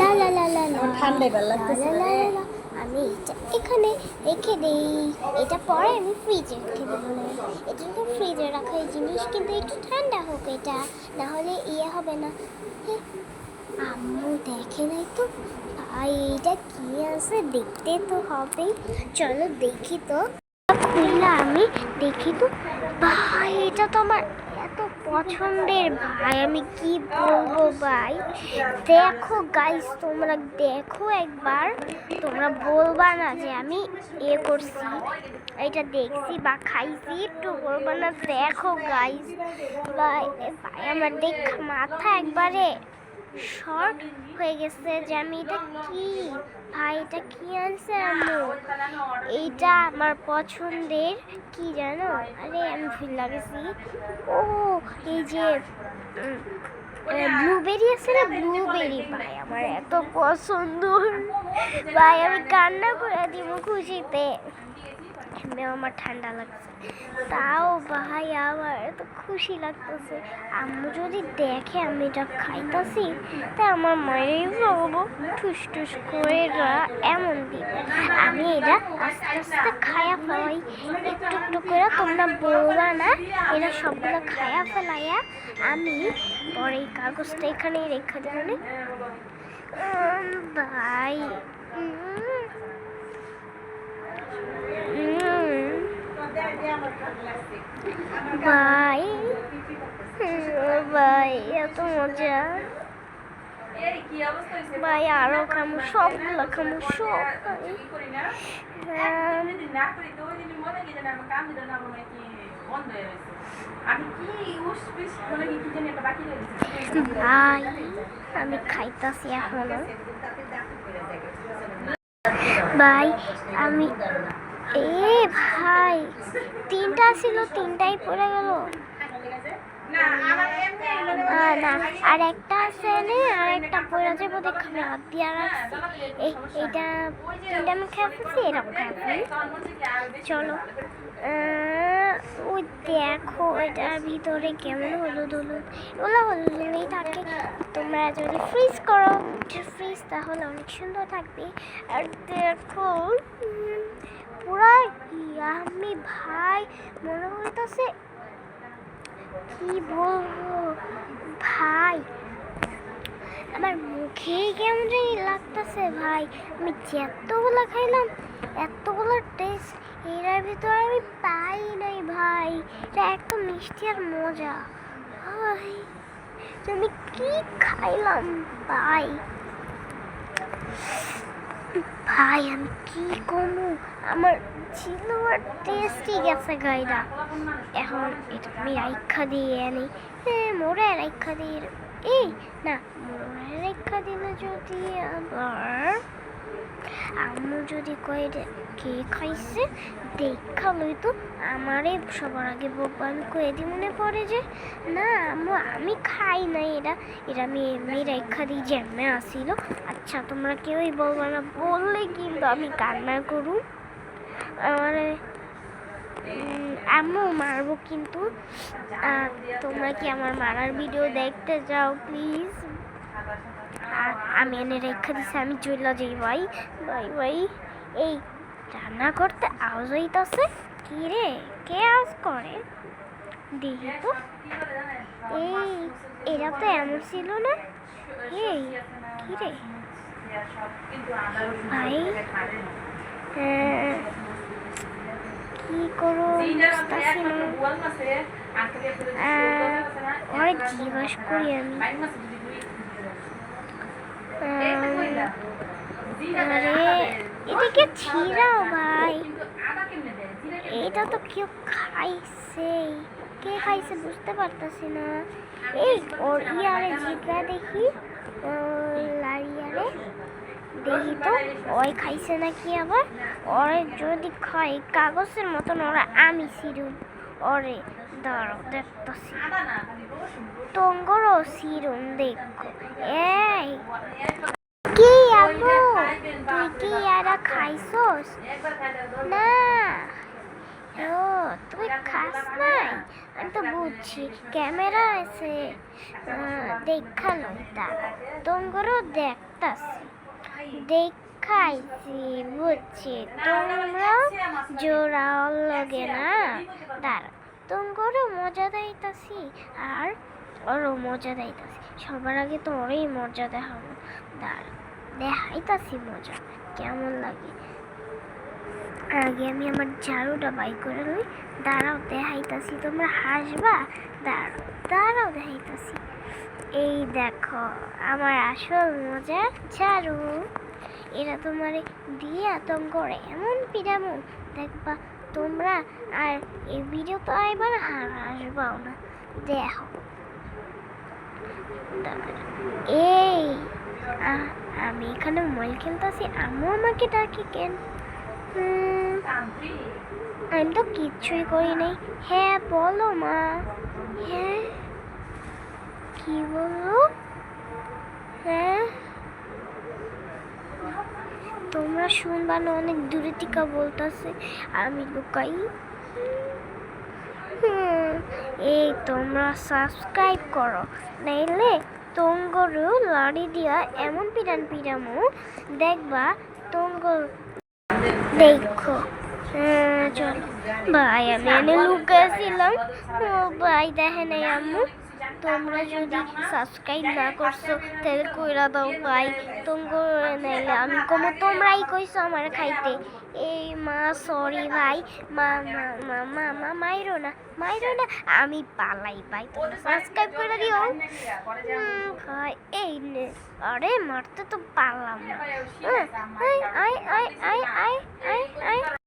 লা লা লা লা লা ঠান্ডা এবার লাগতেছে লা লা লা লা। আমি এটা এখানে রেখে দেই, এটা পরে আমি ফ্রিজে রেখে দেবো। না, এটা তো ফ্রিজে রাখা এই জিনিস, কিন্তু একটু ঠান্ডা হোক, এটা না হলে ইয়ে হবে না। হে, আম্মু দেখে নাই তো। ভাই এটা কি আছে, দেখতে তো হবেই। চলো দেখি তো, খুললে আমি দেখি তো। ভাই এটা তো আমার এত পছন্দের, ভাই আমি কি বলবো ভাই। দেখো গাইস, তোমরা দেখো একবার, তোমরা বলবা না যে আমি করছি, এটা দেখছি বা খাইছি, একটু বলবা না। দেখো গাইস, ভাই ভাই আমার দেখ মাথা একবারে শর্ট হয়ে গেছে যে আমি এটা কি, ভাই এটা কি আনছে আম্মু। এইটা আমার পছন্দের, কি জানো, আরে আমি ভুলে গেছি। ও এই যে ব্লুবেরি আছে না, ব্লুবেরি, ভাই আমার এত পছন্দ। ভাই আমি কান্না করে দিব খুশিতে। আমার ঠান্ডা লাগছে, তাও ভাই আমার এত খুশি লাগতেছে। আম্মু যদি দেখে আমি এটা খাইতাছি, তা আমার মায়েরই বলবো ঠুস ঠুস করে এমন দিবে। আমি এটা আস্তে আস্তে খায়া ফেলাই, একটু একটু করে, তোমরা বলবা না। এরা সবগুলো খায়া ফেলাইয়া আমি পরে এই কাগজটা এখানেই রেখে দেবো। ভাই ভাই ভাই এত মজা, ভাই আরো খামু, সবগুলো খামু সব। ভাই আমি খাইতাছি এখনো। ভাই আমি ভাই তিনটা ছিল, তিনটাই পড়ে গেল। না আর একটা আছে না, আর একটা পড়ে যাবো, দেখো আমি হাত দিয়ে রাখছি। এইটা তিনটা আমি খেয়ে ফেলছি, এরকম খেয়ে। চলো ওই দেখো এটার ভিতরে কেমন হলুদ হলুদ, ওগুলো হলুদ হলুদই থাকে। তোমরা যদি ফ্রিজ করো, ফ্রিজ, তাহলে অনেক সুন্দর থাকবে। আর দেখো পুরা ইয়াম্মি, ভাই মনে হইতেছে কি বলবো ভাই, আমার মুখেই কেমন জানি লাগতেছে। ভাই আমি যতগুলো খাইলাম, এতগুলো টেস্ট এর ভিতরে আমি পাই নাই। ভাই এটা এত মিষ্টি আর মজা, ভাই আমি কি খাইলাম ভাই। ভাই আমি কি কমু, আমার ছিল আর টেস্টই গেছে গাইডা। এখন এটা আমি রাইখা দিয়ে আনি, মোড়ে রাইখা দিয়ে, এই না মোড়ে রাইখা দিলে যদি আবার আম্মু যদি কয়ে কে খাইছে দেখা লইতো, আমারে সবার আগে বলবো। আমি কয়ে দি মনে পড়ে যে না আম্মু আমি খাই নাই, এটা আমি এমনি রেখা দিই যে এমনি আসিল। আচ্ছা তোমরা কেউই বলবো না, বললে কিন্তু আমি কান্না করু, আমার আম্মু মারবো কিন্তু। তোমরা কি আমার মারার ভিডিও দেখতে চাও প্লিজ। আমি এনে রেখে দিছি, আমি চলে যাই ভাই। ভাই ভাই এই রান্না করতে আওয়াজ হইতাছে, কি রে কে আওয়াজ করে দেখি তো। এই এরা তো এমন ছিল না, এই কি রে ভাই, কি করো বুঝতেছি না। অনেক জিজ্ঞাস করি আমি, আরে এদিকে ছিড়াও ভাই, এটা তো কেউ খাইছে, কে খাইছে বুঝতে পারতেছি না। এই ওর ইয়ারে জিগা দেখি, লারিয়ারে দেখি তো ওই খাইছে নাকি আবার। ওরে যদি খাই কাগজের মতন ওরা আমি সিরুম, ওরে দাঁড়াও দেখতেছি, টঙ্গরও সিরুম দেখো। এই কি আম্মু তুই কি এরা খাইছস না, ও তুই খাস নাই, আমি তো বুঝছি ক্যামেরা আছে দেখালো দাঁড়া তোমরাও দেখতাছি দেখাইছি বুঝছি তোমরা জোড়াও লগে না দাঁড়া তোমরাও মজা দেখাইতাছি আর ওরও মজা দেখাইতাছি সবার আগে তো ওরই মজা দেখাবো দাঁড়া দেখাইতাছি মজা কেমন লাগে আগে আমি আমার ঝাড়ুটা বাই করে লই দাঁড়াও দেখাইতাছি তোমরা হাসবা দাঁড়াও দাঁড়াও দেখাইতাছি এই দেখো আমার আসল মজার ঝাড়ু এটা তোমারে দিয়ে করে এমন পিরামো দেখবা তোমরা আর এই ভিডিও তো আইবা না আর আসবাও না দেখো এই আমি এখানে মোবাইল খেলতেছি আম্মু আমাকে ডাকে কেন আমি তো কিচ্ছুই করি নাই হ্যাঁ বলো মা হ্যাঁ কি বললো হ্যাঁ তোমরা শুনবা না অনেক দূরে থেকে বলতেছে আমি লুকাই এই তোমরা সাবস্ক্রাইব করো নাইলে তোমগরু লড়ি দিয়া এমন পিরান পিরামু দেখবা তোমগর দেখো চলো ভাই আমি এনে লুকাইছিলাম ও ভাই দেখে নাই আম্মু তোমরা যদি সাবস্ক্রাইব না করছো তাহলে কইরা দাও ভাই তোমরা নাইলে আমি কমো তোমরাই কইছো আমার খাইতে এই মা সরি ভাই মা মা মা মা মা মাইরো না আমি পালাই ভাই তোমরা সাবস্ক্রাইব করে দিও ভাই এই নে আরে মারতে তো পারলাম না আয় আয় আয় আয় আয় আয় আয়